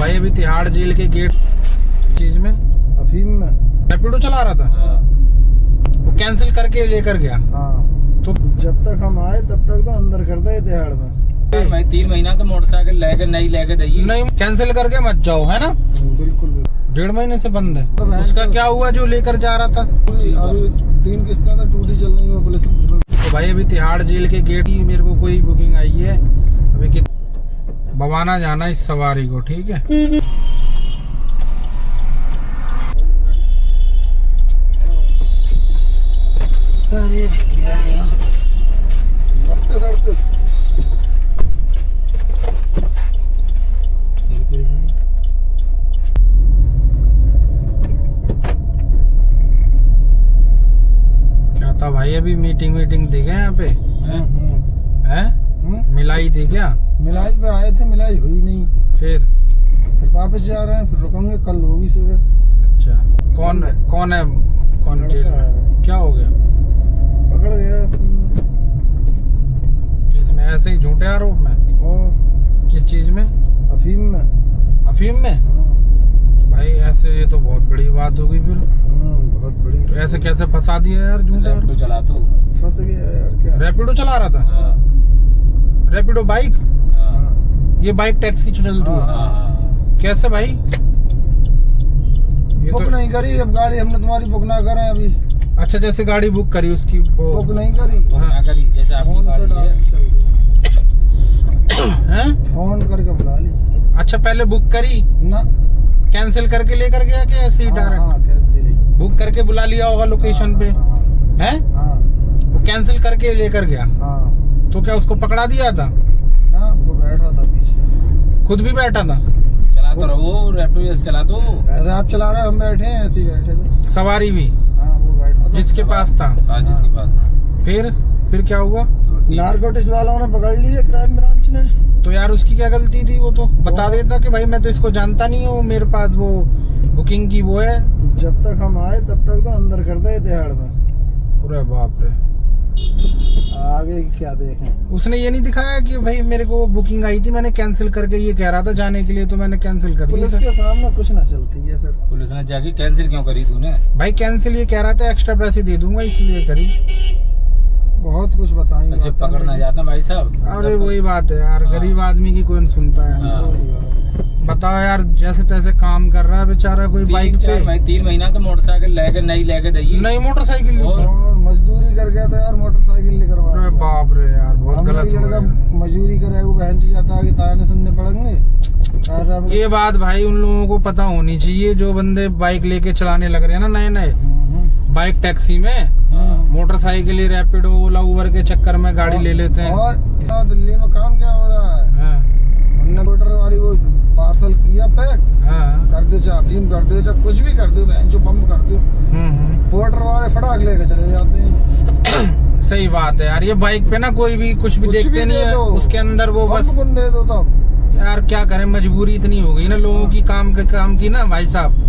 भाई अभी तिहाड़ जेल के गेट चीज में अफीम में रैपिडो चला रहा था। वो कैंसिल करके लेकर गया। हाँ, तो जब तक हम आए तब तक तो अंदर कर दे तिहाड़ में। मैं 3 महीना तो मोटरसाइकिल लेके नहीं लेके दी। नहीं कैंसिल करके मत जाओ, है ना। बिल्कुल 1.5 महीने से बंद है। तो उसका क्या हुआ जो लेकर जा रहा था? अभी 3 किस्तें तो टूटी चल रही है पुलिस। तो भाई अभी तिहाड़ जेल के गेट की मेरे को कोई बुकिंग आई है अभी कि बवाना जाना इस सवारी को, ठीक है। क्या था भाई अभी मीटिंग थी क्या यहाँ पे? हैं? मिलाई थी क्या? मिलाई पे आए थे, मिलाई हुई नहीं। फिर वापस जा रहे हैं, फिर रुकेंगे, कल होगी सुबह। अच्छा कौन है जेल में? क्या हो गया? पकड़ गया इसमें ऐसे ही झूठे आरोप में? और किस चीज में? अफीम में। अफीम में? तो भाई ऐसे ये तो बहुत बड़ी बात होगी फिर। बहुत बड़ी। तो ऐसे कैसे फंसा दिया यार झूठे आरोप? चला तो फंस गया यार। क्या रैपिडो चला रहा था? रैपिडो बाइक? ये बाइक टैक्सी चल रही है? कैसे भाई? ये बुक तो नहीं करी अब गाड़ी, हमने तुम्हारी बुक ना करें अभी। अच्छा, जैसे गाड़ी बुक करी उसकी बुक नहीं करी। ना करी, जैसे आपकी फोन से गाड़ी है। हैं? फोन करके बुला ली अच्छा पहले बुक करी, ना। कैंसिल करके लेकर गया कि ऐसे ही डायरेक्ट? हाँ, कैंसिल ही। बुक करके बुला लिया होगा लोकेशन पे, हैं? हाँ वो कैंसिल करके लेकर गया। हाँ। तो क्या उसको पकड़ा दिया था? ना, वो बैठा था पीछे। खुद भी बैठा था? चला तो रहो, रैपिडो जैसे चला तो। ऐसे आप चला रहे, हम बैठे हैं, ऐसे ही बैठे थे। सवारी भी हाँ, वो बैठा था जिसके पास था? हाँ, जिसके पास। फिर क्या हुआ? नारकोटिक्स वालों ने पकड़ लिया, क्राइम ब्रांच ने। तो यार उसकी क्या गलती थी? वो तो बता देता कि भाई मैं तो इसको जानता नहीं हूँ, मेरे पास वो बुकिंग की वो है। जब तक हम आए तब तक तो अंदर कर दे तिहाड़ में। अरे बाप रे। आगे क्या देखें। उसने ये नहीं दिखाया कि भाई मेरे को बुकिंग आई थी, मैंने कैंसिल करके ये कह रहा था जाने के लिए, तो मैंने कैंसिल कर पुलिस दिया। के सामने कुछ ना चलती है फिर। पुलिस ने जाके कैंसिल क्यों करी तूने? भाई कैंसिल ये कह रहा था एक्स्ट्रा पैसे दे दूंगा इसलिए करी। बहुत कुछ बताएंगे। जब पकड़ना जाता भाई साहब। अरे वही बात है यार, गरीब आदमी की कोई सुनता है? बताओ यार, जैसे तैसे काम कर रहा है बेचारा कोई बाइक पे। 3 महीना तो मोटरसाइकिल लेके नहीं लेके दी। नई मोटरसाइकिल ली थी। और मजदूरी कर गया था यार, मोटरसाइकिल लेकर। अरे बाप रे यार, बहुत गलत हो गया। मजदूरी करे वो बहन से जाता है, ताने सुनने पड़ेंगे। ये बात भाई उन लोगों को पता होनी चाहिए जो बंदे बाइक लेके चलाने लग रहे हैं ना नए बाइक टैक्सी में, मोटरसाइकिल रैपिडो ओला उबर के चक्कर में गाड़ी ले लेते हैं। और दिल्ली में काम क्या हो रहा है? हमने मोटर वाली वो पार्सल किया पैक, कर दे, चाहे अफीम कर दे, चाहे कुछ भी कर दे, जो बम कर दे, पोर्टर वाले फटाक लेके चले जाते हैं। सही बात है यार, ये बाइक पे ना कोई भी कुछ भी देखते नहीं है, उसके अंदर वो बस दे दो। तो यार क्या करें, मजबूरी इतनी हो गई ना लोगों की, काम की ना भाई साहब।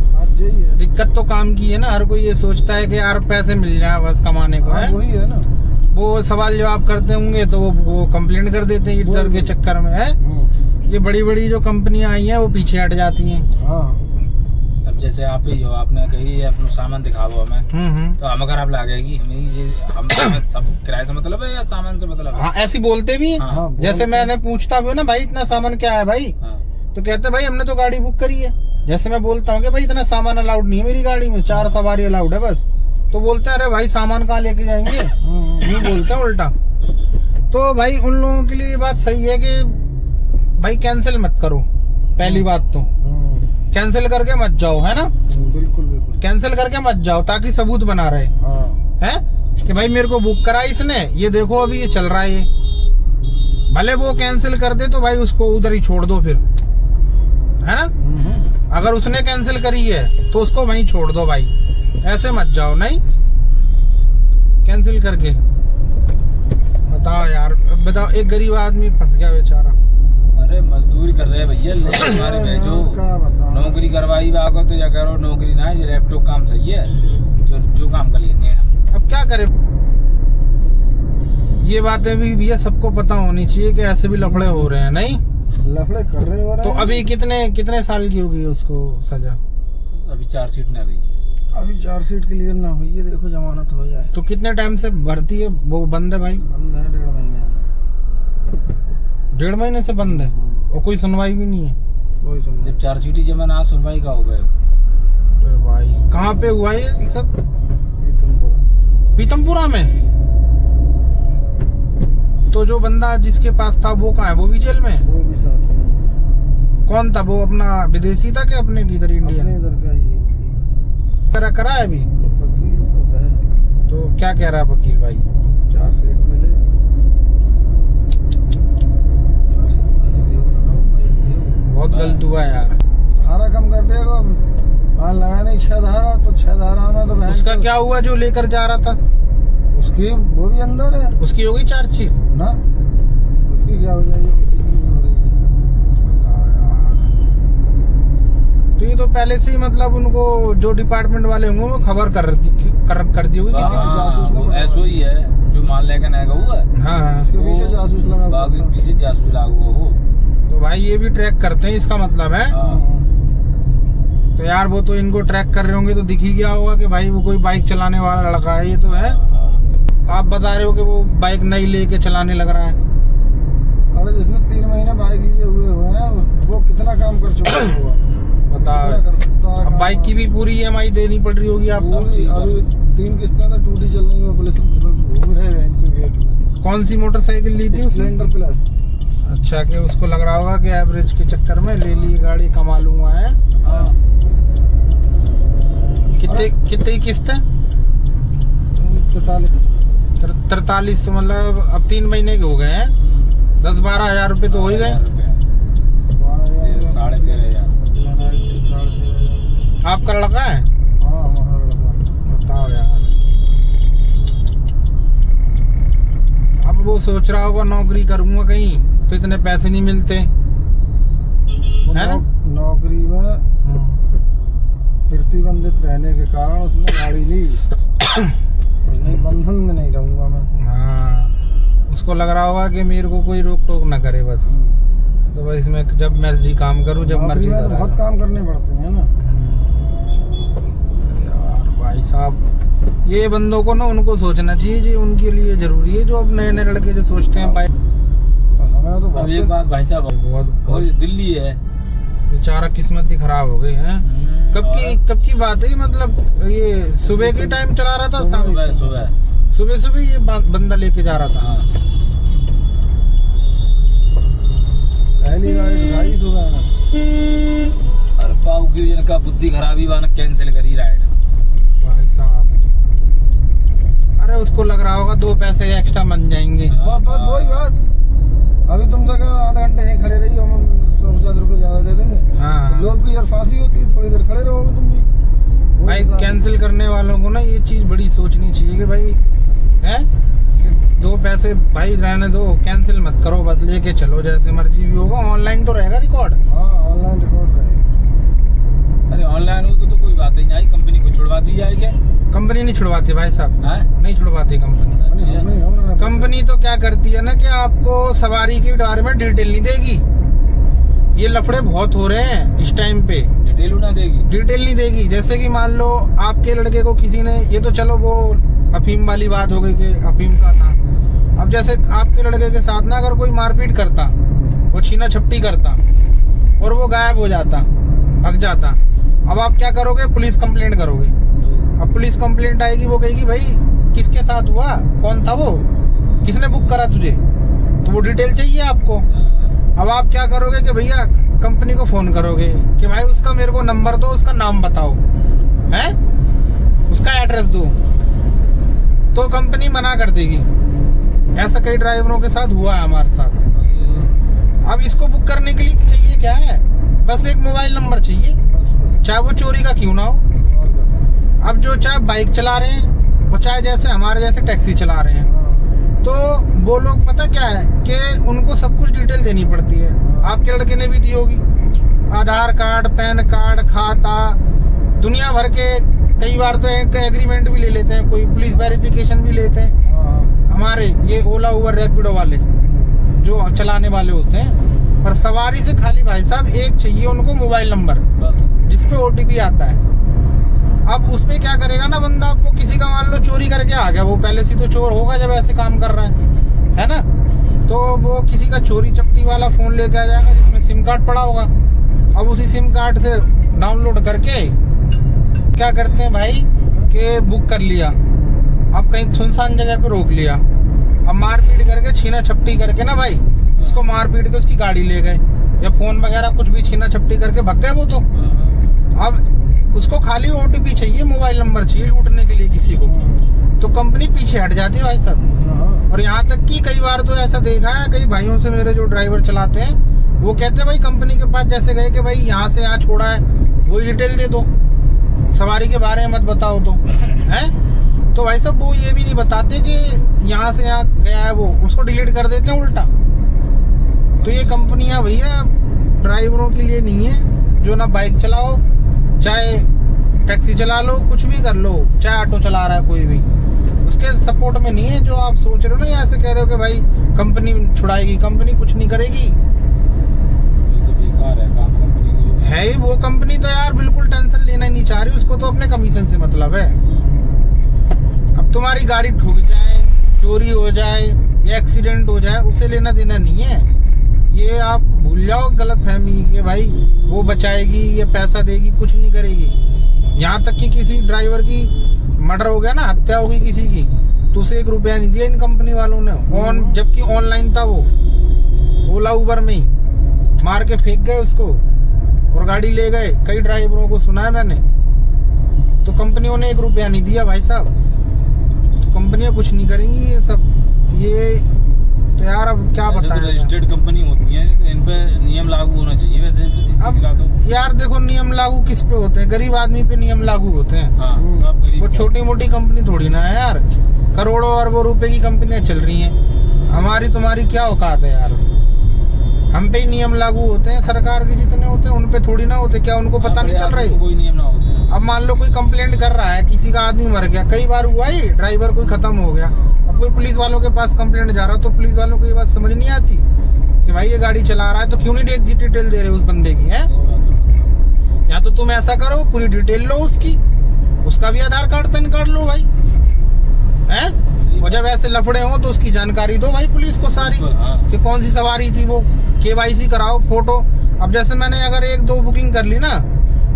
दिक्कत तो काम की है ना, हर कोई ये सोचता है कि यार पैसे मिल जाए बस कमाने को, है वही है ना। वो सवाल जवाब करते होंगे तो वो कंप्लेंट कर देते हैं इधर के चक्कर में, है। ये बड़ी बड़ी जो कंपनियां आई हैं वो पीछे हट जाती हैं। अब जैसे आप ही हो, आपने कही अपना सामान दिखाओ हमें, तो हम अगर आप लागेगी हम सब किराए से मतलब है या सामान से मतलब है? हाँ, ऐसे बोलते भी हैं। हाँ, जैसे मैंने पूछता भी हूँ ना, भाई इतना सामान क्या है भाई? तो कहते भाई हमने तो गाड़ी बुक करी है। जैसे मैं बोलता हूँ कि भाई इतना सामान अलाउड नहीं है मेरी गाड़ी में, 4 सवारी अलाउड है बस। तो बोलते हैं अरे भाई सामान कहाँ लेके जाएंगे, यूँ बोलते हैं उल्टा। तो भाई उन लोगों के लिए ये बात सही है कि भाई कैंसिल मत करो, पहली बात तो कैंसिल करके मत जाओ, है ना। बिल्कुल कैंसिल करके मत जाओ ताकि सबूत बना रहे है कि भाई मेरे को बुक करा इसने, ये देखो अभी ये चल रहा है ये। भले वो कैंसिल कर दे तो भाई उसको उधर ही छोड़ दो फिर, है ना। अगर उसने कैंसिल करी है तो उसको वहीं छोड़ दो भाई, ऐसे मत जाओ नहीं कैंसिल करके। बताओ यार, बताओ एक गरीब आदमी फंस गया बेचारा। अरे मजदूरी कर रहे हैं भैया, हमारे भेजो, नौकरी करवाई बागो तो या करो, नौकरी ना, ये रैपिडो काम सही है, जो काम कर लेंगे। अब क्या करें, ये बातें भी भैया सबको पता होनी चाहिए कि ऐसे भी लफड़े हो रहे हैं नहीं। लफड़े कर रहे हो रहे तो हैं। अभी कितने साल की होगी उसको सजा? अभी 4 सीट ना गई है। अभी 4 सीट क्लियर ना हुई है, देखो जमानत हो जाए। तो कितने टाइम से भर्ती है वो बंद है भाई? बंद है 1.5 महीने। 1.5 महीने से बंद है और कोई सुनवाई भी नहीं है? कोई सुन जब 4 सीटी जब मैंने आज सुनवाई का हो गए। अरे भाई कहाँ पे हुआ ये सब? पीतमपुरा में? तो जो बंदा जिसके पास था वो कहाँ है? वो भी जेल में? वो भी साथ में। कौन था वो? अपना विदेशी था कि अपने की इधर इंडियन? अपने इधर का ये करा है अभी? वकील तो है। तो क्या कह रहा है वकील भाई? 4 सीट मिले। बहुत गलत हुआ यार। धारा कम कर देगा। हाँ लगा नहीं 6 धारा, तो 6 धारा में तो उसका क्या हुआ जो लेकर जा रहा था? उसकी वो भी अंदर है उसकी हो गई चार्जशीट ना। उसकी क्या हो जाएगी? उसकी नहीं हो रही है। तो ये तो पहले से ही मतलब उनको जो डिपार्टमेंट वाले होंगे वो खबर कर दी होगी किसी ने। जासूस वो ऐसो ही है जो मान लेकर नएगा हुआ है। हाँ उसके पीछे जासूस लगा हुआ बाकी था। पीछे जासूस लगा हुआ हो। तो भाई ये भी ट्रैक करते हैं, इसका मतलब है। हाँ। तो यार वो तो इनको ट्रैक कर रहे होंगे तो दिख ही गया होगा कि भाई वो कोई बाइक चलाने वाला लड़का है। ये तो है। आप बता रहे हो कि वो बाइक नई लेके चलाने लग रहा है। अरे जिसने 3 महीने बाइक लिए हुए हैं वो कितना काम कर चुका हुआ? बताओ। कितना कर सकता है? अब बाइक की भी पूरी EMI देनी पड़ रही होगी आपको। पूरी अभी 3 किस्तें तो टूटी चल रही है। पुलिस घूम रहे हैं गेट में। कौन सी मोटरसाइकिल ली थी उसने? Splendor plus. अच्छा कि उसको लग रहा होगा कि एवरेज के चक्कर में ले ली गाड़ी, कमा लूंगा है। कितने की किस्त है? 43 मतलब अब 3 महीने के हो गए हैं। 10-12 हजार रुपए तो हो ही गए। 13,500 आपका लड़का है? हाँ हमारा लड़का। बताओ यार। अब वो सोच रहा होगा नौकरी करूंगा कहीं तो इतने पैसे नहीं मिलते है ना। नौकरी में प्रतिबंधित रहने के कारण उसने गाड़ी ली। नहीं बंधन में नहीं रहूंगा मैं। हाँ उसको लग रहा होगा कि मेरे को कोई रोक टोक ना करे बस। तो बस इसमें जब मर्जी काम करूं, जब मर्जी तो बहुत काम करने पड़ते हैं ना यार। भाई साहब ये बंदों को ना उनको सोचना चाहिए जी, उनके लिए जरूरी है। जो अब नए नए लड़के जो सोचते हैं बाइक। हमें तो अब एक बात भाई साहब, बहुत दिल्ली है बेचारा किस्मत ही खराब हो गई है। कब की बात है? मतलब ये सुबह के टाइम चला रहा था? सुबह ये बंदा लेके जा रहा था। पहली गाड़ी उठाई सुबह में। अरे बाबू की जिनका बुद्धि खराबी वाला कैंसिल करी राइड। भाई साहब अरे उसको लग रहा होगा 2 पैसे एक्स्ट्रा बन जाएंगे। वही बात। अभी तुमसे क्या आधा घंटे यहीं खड़े रही, हम 150 रुपए ज्यादा दे देंगे। हाँ तो लोग की यार फांसी होती है, थोड़ी देर खड़े रहोगे तुम भी। भाई कैंसिल करने वालों को ना ये चीज बड़ी सोचनी चाहिए कि भाई है 2 पैसे भाई रहने दो, कैंसिल मत करो, बस लेके चलो जैसे मर्जी भी होगा। ऑनलाइन तो रहेगा रिकॉर्ड। हाँ ऑनलाइन रिकॉर्ड रहेगा। अरे ऑनलाइन हो तो कोई बात ही नहीं आई, कंपनी को छुड़वा दी जाएगी। कंपनी नहीं छुड़वाती भाई साहब, नहीं छुड़वाती कंपनी। कंपनी तो क्या करती है ना कि आपको सवारी के बारे में डिटेल नहीं देगी। ये लफड़े बहुत हो रहे हैं इस टाइम पे। डिटेल नहीं देगी। जैसे कि मान लो आपके लड़के को किसी ने, ये तो चलो वो अफीम वाली बात हो गई कि अफीम का था। अब जैसे आपके लड़के के साथ ना अगर कोई मारपीट करता, वो छीना झपटी करता और वो गायब हो जाता, भाग जाता, अब आप क्या करोगे? पुलिस कंप्लेंट करोगे। अब पुलिस कंप्लेंट आएगी, वो कहेगी भाई किसके साथ हुआ, कौन था वो, किसने बुक करा तुझे, तो वो डिटेल चाहिए आपको। अब आप क्या करोगे कि भैया कंपनी को फोन करोगे कि भाई उसका मेरे को नंबर दो, उसका नाम बताओ, है उसका एड्रेस दो, तो कंपनी मना कर देगी। ऐसा कई ड्राइवरों के साथ हुआ है हमारे साथ। अब इसको बुक करने के लिए चाहिए क्या है? बस एक मोबाइल नंबर चाहिए, चाहे वो चोरी का क्यों ना हो। अब जो चाहे बाइक चला रहे हैं, वो चाहे जैसे हमारे जैसे टैक्सी चला रहे हैं, तो वो लोग पता क्या है कि उनको सब कुछ डिटेल देनी पड़ती है। आपके लड़के ने भी दी होगी, आधार कार्ड, पैन कार्ड, खाता, दुनिया भर के। कई बार तो एग्रीमेंट भी ले लेते हैं, कोई पुलिस वेरिफिकेशन भी लेते हैं। हमारे ये ओला उबर रैपिडो वाले जो चलाने वाले होते हैं, पर सवारी से खाली भाई साहब एक चाहिए उनको मोबाइल नंबर, बस जिसपे OTP आता है। अब उसपे क्या करेगा ना बंदा, आपको किसी का मान लो चोरी करके आ गया, वो पहले से तो चोर होगा जब ऐसे काम कर रहा है ना, तो वो किसी का चोरी चपटी वाला फोन लेके आ जाएगा जिसमें सिम कार्ड पड़ा होगा। अब उसी सिम कार्ड से डाउनलोड करके क्या करते हैं भाई कि बुक कर लिया, अब कहीं सुनसान जगह पे रोक लिया, अब मारपीट करके छीना छपटी करके ना भाई उसको मारपीट के उसकी गाड़ी ले गए, या फोन वगैरह कुछ भी छीना छपटी करके भग गए वो। तो अब उसको खाली OTP चाहिए, मोबाइल नंबर चाहिए लूटने के लिए किसी को, तो कंपनी पीछे हट जाती है भाई साहब। और यहाँ तक कि कई बार तो ऐसा देखा है, कई भाइयों से मेरे जो ड्राइवर चलाते हैं वो कहते हैं भाई कंपनी के पास जैसे गए कि भाई यहाँ से यहाँ छोड़ा है वही डिटेल दे दो, सवारी के बारे में मत बताओ तो है। तो भाई साहब वो ये भी नहीं बताते कि यहाँ से यहाँ गया है, वो उसको डिलीट कर देते हैं उल्टा। तो ये कंपनियां भैया ड्राइवरों के लिए नहीं है, जो ना बाइक चलाओ चाहे टैक्सी चला लो, कुछ भी कर लो, चाहे ऑटो चला रहा है कोई भी, उसके सपोर्ट में नहीं है जो आप सोच रहे हो ना, ऐसे कह रहे हो कि भाई कंपनी छुड़ाएगी, कंपनी कुछ नहीं करेगी। तो बेकार है काम कंपनी की है ही वो कंपनी तो यार बिल्कुल टेंशन लेना ही नहीं चाह रही, उसको तो अपने कमीशन से मतलब है। अब तुम्हारी गाड़ी ठुक जाए, चोरी हो जाए या एक्सीडेंट हो जाए, उसे लेना देना नहीं है। ये आप भूल जाओ गलत फहमी कि भाई वो बचाएगी, ये पैसा देगी, कुछ नहीं करेगी। यहाँ तक कि किसी ड्राइवर की मर्डर हो गया ना, हत्या हो गई किसी की, तो उसे 1 रुपया नहीं दिया इन कंपनी वालों ने, जबकि ऑनलाइन था वो, ओला उबर में ही मार के फेंक गए उसको और गाड़ी ले गए। कई ड्राइवरों को सुना है मैंने, तो कंपनियों ने 1 रुपया नहीं दिया भाई साहब। तो कंपनियां कुछ नहीं करेंगी ये सब, ये तो यार अब क्या बताएं। तो रजिस्टर्ड कंपनी होती है तो इन पे नियम लागू होना चाहिए वैसे इस चीज का। तो यार देखो नियम लागू किस पे होते हैं, गरीब आदमी पे नियम लागू होते हैं। हाँ, सब गरीब, वो छोटी मोटी कंपनी थोड़ी ना है यार, करोड़ों अरबों रुपए की कंपनियां चल रही हैं। हमारी तुम्हारी क्या औकात है यार, हम पे ही नियम लागू होते हैं। सरकार के जितने होते हैं उन पे थोड़ी ना होते, क्या उनको पता नहीं चल रही? कोई नियम ना होते। अब मान लो कोई कंप्लेंट कर रहा है, किसी का आदमी मर गया, कई बार हुआ ही, ड्राइवर कोई खत्म हो गया, अब कोई पुलिस वालों के पास कंप्लेंट जा रहा हो तो पुलिस वालों को ये बात समझ नहीं आती कि भाई ये गाड़ी चला रहा है तो क्यों नहीं डिटेल दे रहे उस बंदे की है। या तो तुम ऐसा करो पूरी डिटेल लो उसकी, उसका भी आधार कार्ड पैन कार्ड लो भाई है, और जब ऐसे लफड़े हो तो उसकी जानकारी दो भाई पुलिस को सारी कि कौन सी सवारी थी वो, KYC कराओ, फोटो। अब जैसे मैंने अगर 1-2 बुकिंग कर ली ना,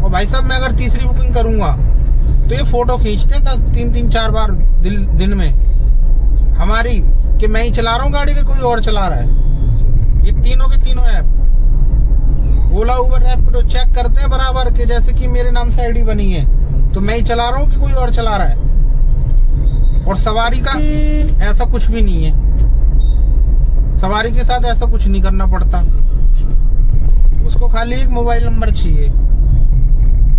और भाई साहब मैं अगर तीसरी बुकिंग करूंगा तो ये फोटो खींचते हैं 3-4 बार दिन में हमारी, कि मैं ही चला रहा हूँ गाड़ी के कोई और चला रहा है। ये तीनों के तीनों ऐप, ओला उबर ऐप तो चेक करते हैं बराबर के, जैसे कि मेरे नाम से ID बनी है तो मैं ही चला रहा हूँ कि कोई और चला रहा है। और सवारी का ऐसा कुछ भी नहीं है, सवारी के साथ ऐसा कुछ नहीं करना पड़ता, उसको खाली एक मोबाइल नंबर चाहिए।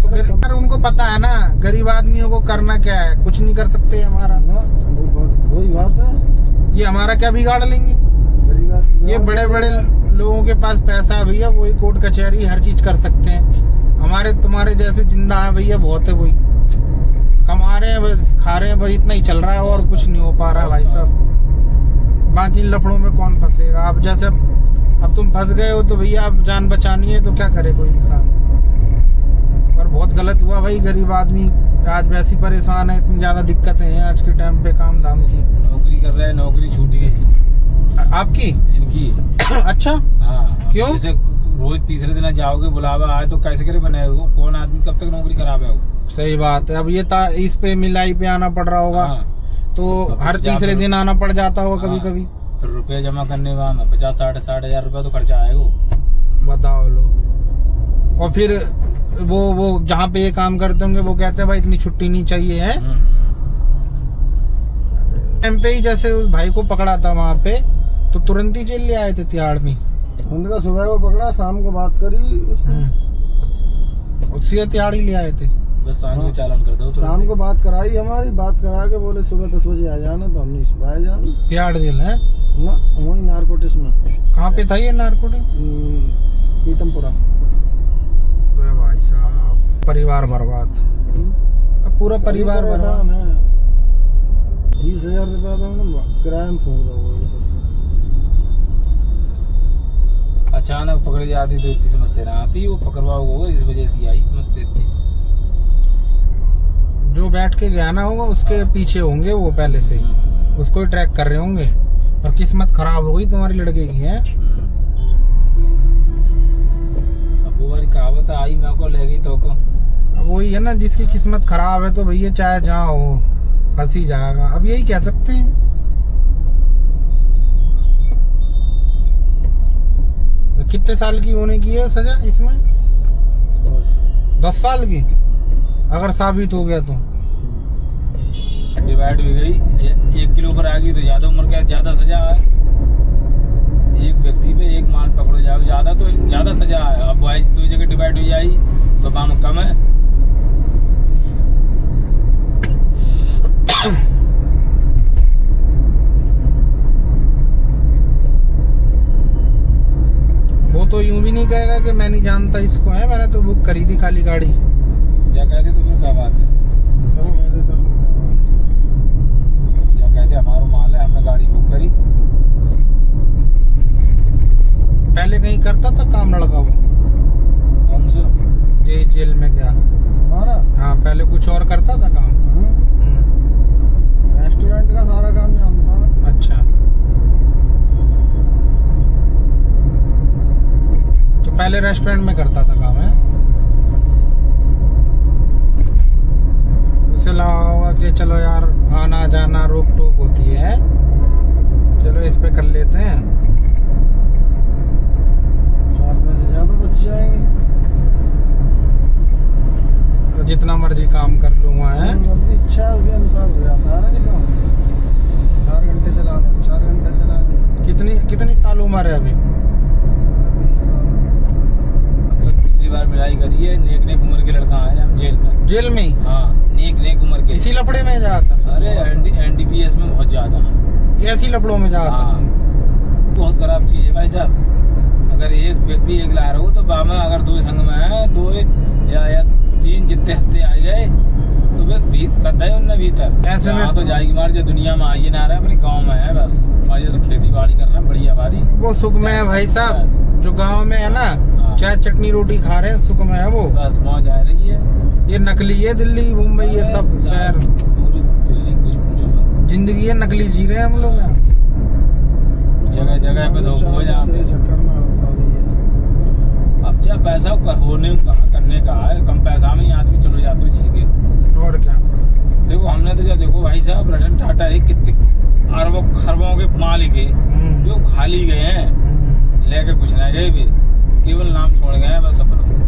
तो फिर उनको पता है ना गरीब आदमियों को करना क्या है, कुछ नहीं कर सकते हमारा। वही बात है, ये हमारा क्या बिगाड़ लेंगे? ये बड़े बड़े लोगों के पास पैसा है भैया, वही कोर्ट कचहरी हर चीज कर सकते हैं। हमारे तुम्हारे जैसे जिंदा है भैया बहुत है, वही कमा रहे हैं बस, खा रहे हैं भाई, इतना ही चल रहा है और कुछ नहीं हो पा रहा है भाई साहब। बाकी लफड़ों में कौन फंसेगा? अब जैसे अब तुम फंस गए हो तो भैया अब जान बचानी है तो क्या करे कोई इंसान। और बहुत गलत हुआ भाई, गरीब आदमी आज वैसी परेशान है, इतनी ज्यादा दिक्कतें हैं आज के टाइम पे काम धाम की। नौकरी कर रहे हैं, नौकरी छूट गई आपकी इनकी। अच्छा हाँ, क्यों? जैसे रोज तीसरे दिन जाओगे बुलावा आए तो कैसे करे बनाए हो, कौन आदमी कब तक नौकरी करावे हो। सही बात है। अब ये इस पे मिलाई पे आना पड़ रहा होगा। हाँ, तो हर तीसरे दिन आना पड़ जाता होगा कभी कभी। फिर रुपये जमा करने में 50-60 हजार रुपया तो खर्चा आएगा, बताओ लो। और फिर वो जहाँ पे ये काम करते होंगे वो कहते हैं भाई इतनी छुट्टी नहीं चाहिए है। टाइम पे ही जैसे उस भाई को पकड़ा था वहाँ पे तो तुरंत ही जेल ले आए थे तिहाड़ में। उनका सुबह को पकड़ा, शाम को बात करी उससे तिहाड़ ही ले आए थे। बस सांझ को चालान कर दो। शाम को बात कराई, हमारी बात करा के बोले सुबह 10 बजे आ जाना, तो हमने सुबह आ जाना। तिहाड़ जेल है ना, वही नारकोटिक्स में। कहाँ पे था ये नारकोटिक्स? पीतमपुरा। भाई साहब परिवार बर्बाद, अब पूरा परिवार बर्बाद। 20,000 रुपया तो किराए में फूक दो। अचानक पकड़ जाती तो इतनी समस्या ना आती, वो पकड़वा वो इस वजह से आई समस्या थी। जो बैठ के गया ना होगा उसके पीछे होंगे वो पहले से ही, उसको ही ट्रैक कर रहे होंगे। और किस्मत खराब हो गई तुम्हारी लड़के की है। अब वो वाली कहावत आई मैं को ले गई तो को। अब वही है ना, जिसकी किस्मत खराब है तो भैया चाहे जहाँ हो फंस ही जाएगा। अब यही कह सकते हैं। तो कितने साल की होने की है सजा इसमें? 10 साल की अगर साबित हो गया तो। डिवाइड हो गई, 1 किलो पर आ गई तो ज्यादा उम्र का ज्यादा सजा है। एक व्यक्ति पे एक माल पकड़ो जाओ ज्यादा तो ज्यादा सजा है। अब वाइज 2 जगह डिवाइड हो जाए तो काम कम है। वो तो यूं भी नहीं कहेगा कि मैं नहीं जानता इसको है, मैंने तो बुक करी थी खाली गाड़ी। क्या कहते तो फिर क्या बात है? क्या कहते हमारा माल है, हमने गाड़ी बुक करी। पहले कहीं करता था काम लड़का वो? कौन सा? ये जेल में गया हमारा? हाँ, पहले कुछ और करता था काम। रेस्टोरेंट का सारा काम जानता। अच्छा, तो पहले रेस्टोरेंट में करता था काम है। उसे लगा होगा कि चलो यार आना जाना रोक टोक होती है, चलो इस पे कर लेते हैं, 4 पैसे ज्यादा बच जाएंगे, तो जितना मर्जी काम कर लूंगा है। अपनी इच्छा के अनुसार हो जाता है ना काम। 4 घंटे चलाने 4 घंटे चलाने। कितनी साल उम्र है अभी? 20 साल। तो पिछली बार मिलाई करी है, नेक उम्र के लड़का आए हम जेल में। जेल में ही? हाँ, नेक उम्र के। इसी लफड़े में जाता? अरे NDPS में बहुत ज्यादा है, ऐसी लफड़ों में जाता? हाँ, बहुत खराब चीज है भाई साहब। अगर एक व्यक्ति एक ला रहा हो तो बामा अगर 2 संग में है, 2 या 3 जितने हत्ते आ गए तो वे करता है उनने भीतर। ऐसे में तो जाएगी मार जो दुनिया में आई ना रहा है, अपने गाँव में है बस। मजे से खेती बाड़ी कर रहा है, बढ़िया बाड़ी। वो सुख में है भाई साहब, जो गांव में है ना, चाय चटनी रोटी खा रहे हैं, सुख में है वो। बस मौज आ रही है। ये नकली है, दिल्ली मुंबई ये सब शहर, पूरी दिल्ली कुछ पूछो मत। जिंदगी है नकली जी रहे हैं हम लोग यहाँ। जगह जगह पे धोखा हो जाता है। चक्कर में होता भी है। अब जब पैसा होने का करने का है, कम पैसा में ही आदमी चलो जाते हो जी के। और क्या, देखो हमने तो जब देखो भाई साहब रतन टाटा है, कितने अरबों खरबों के मालिक है, जो खाली गए हैं, लेके कुछ नहीं गए भी, केवल नाम छोड़ गए हैं बस अपना।